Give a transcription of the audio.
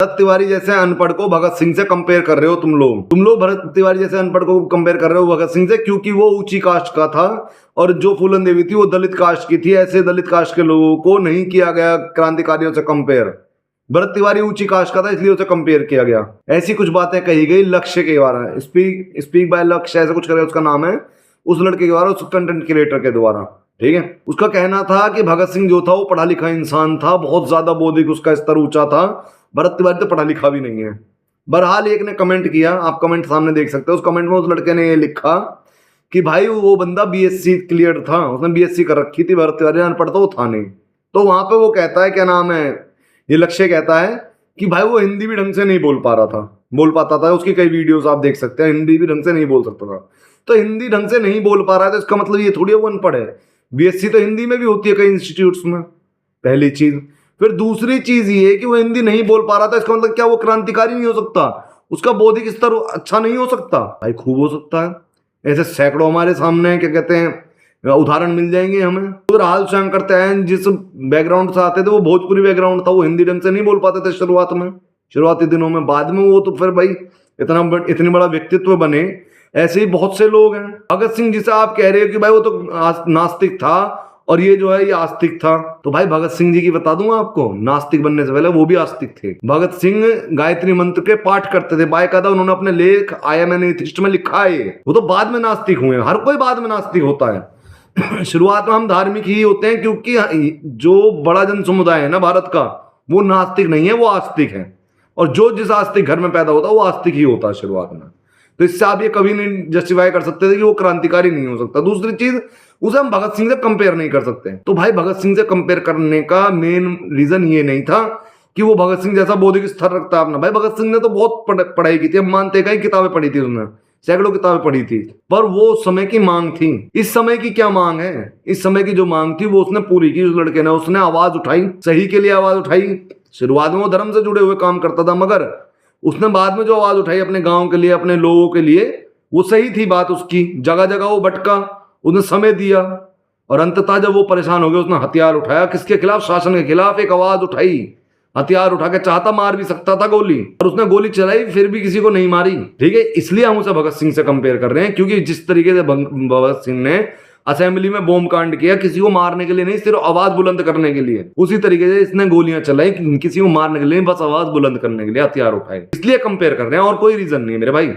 भरत तिवारी जैसे अनपढ़ को भगत सिंह से कंपेयर कर रहे हो तुम लोग भरत तिवारी जैसे अनपढ़ को कंपेयर कर रहे हो भगत सिंह से, क्योंकि वो ऊंची कास्ट का था और जो फूलन देवी थी वो दलित कास्ट की थी। ऐसे दलित कास्ट के लोगों को नहीं किया गया क्रांतिकारियों से कंपेयर। भरत तिवारी ऊंची कास्ट का था इसलिए उसे कंपेयर किया गया। ऐसी कुछ बातें कही गई लक्ष्य के द्वारा, स्पीक बाय लक्ष्य ऐसा कुछ करके उसका नाम है, उस लड़के के द्वारा, उस कंटेंट क्रिएटर के द्वारा, ठीक है। उसका कहना था कि भगत सिंह जो था वो पढ़ा लिखा इंसान था, बहुत ज्यादा बौद्धिक उसका स्तर ऊंचा था। भरत तिवारी तो पढ़ा लिखा भी नहीं है। बहरहाल एक ने कमेंट किया, आप कमेंट सामने देख सकते हो। उस कमेंट में उस लड़के ने ये लिखा कि भाई वो बंदा बीएससी क्लियर था, उसने बीएससी कर रखी थी, भरत तिवारी अनपढ़ तो वो था नहीं। तो वहां पे वो कहता है, क्या नाम है, ये लक्ष्य कहता है कि भाई वो हिंदी भी ढंग से नहीं बोल पाता था। उसकी कई वीडियोस आप देख सकते हैं, हिंदी भी ढंग से नहीं बोल सकता था। तो हिंदी ढंग से नहीं बोल पा रहा है तो इसका मतलब ये थोड़ी है वो अनपढ़ है। बीएससी तो हिंदी में भी होती है कई इंस्टीट्यूट्स में, पहली चीज। फिर दूसरी चीज ये कि वो हिंदी नहीं बोल पा रहा था, इसका मतलब क्या वो क्रांतिकारी नहीं हो सकता, उसका बौद्धिक स्तर अच्छा नहीं हो सकता? भाई खूब हो सकता है। ऐसे सैकड़ों हमारे सामने है, क्या कहते हैं, उदाहरण मिल जाएंगे हमें। तो हाल स्वयं करते हैं जिस बैकग्राउंड से आते थे वो भोजपुरी बैकग्राउंड था, वो हिंदी ढंग से नहीं बोल पाते थे शुरुआती दिनों में। बाद में वो तो फिर भाई इतनी बड़ा व्यक्तित्व बने। ऐसे ही बहुत से लोग हैं। भगत सिंह जिसे आप कह रहे हो कि भाई वो तो नास्तिक था और ये जो है ये आस्तिक था, तो भाई भगत सिंह जी की बता दूंगा आपको, नास्तिक बनने से पहले वो भी आस्तिक थे। भगत सिंह गायत्री मंत्र के पाठ करते थे बाकायदा, उन्होंने अपने लेख आई एम एन एथिस्ट में लिखा है। वो तो बाद में नास्तिक हुए, हर कोई बाद में नास्तिक होता है। शुरुआत में हम धार्मिक ही होते हैं, क्योंकि जो बड़ा जन समुदाय है ना भारत का, वो नास्तिक नहीं है, वो आस्तिक है। और जो जिस आस्तिक घर में पैदा होता है वो आस्तिक ही होता है शुरुआत में। तो इससे आप ये कभी नहीं जस्टिफाई कर सकते थे कि वो क्रांतिकारी नहीं हो सकता। दूसरी चीज, उसे हम भगत सिंह से कंपेयर नहीं कर सकते। तो भाई भगत सिंह से कंपेयर करने का मेन रीजन ये नहीं था कि वो भगत सिंह जैसा बौद्धिक स्तर रखता है अपना। भाई भगत सिंह ने तो बहुत पढ़ाई की थी, हम मानते हैं, कई किताबें पढ़ी थी उसने, सैकड़ों किताबें पढ़ी थी, पर वो समय की मांग थी। इस समय की क्या मांग है? इस समय की जो मांग थी वो उसने पूरी की। उस लड़के ने, उसने आवाज उठाई, सही के लिए आवाज उठाई। शुरुआत में वो धर्म से जुड़े हुए काम करता था, मगर उसने बाद में जो आवाज उठाई अपने गांव के लिए, अपने लोगों के लिए, वो सही थी बात उसकी। जगह जगह वो भटका, उसने समय दिया, और अंततः जब वो परेशान हो गया उसने हथियार उठाया। किसके खिलाफ? शासन के खिलाफ एक आवाज उठाई। हथियार उठा के चाहता मार भी सकता था गोली, और उसने गोली चलाई फिर भी किसी को नहीं मारी, ठीक है। इसलिए हम उसे भगत सिंह से कंपेयर कर रहे हैं, क्योंकि जिस तरीके से भगत सिंह ने असेंबली में बॉम्ब कांड किया, किसी को मारने के लिए नहीं, सिर्फ आवाज बुलंद करने के लिए, उसी तरीके से इसने गोलियां चलाई किसी को मारने के लिए, बस आवाज बुलंद करने के लिए हथियार उठाए। इसलिए कंपेयर कर रहे हैं और कोई रीजन नहीं है मेरे भाई।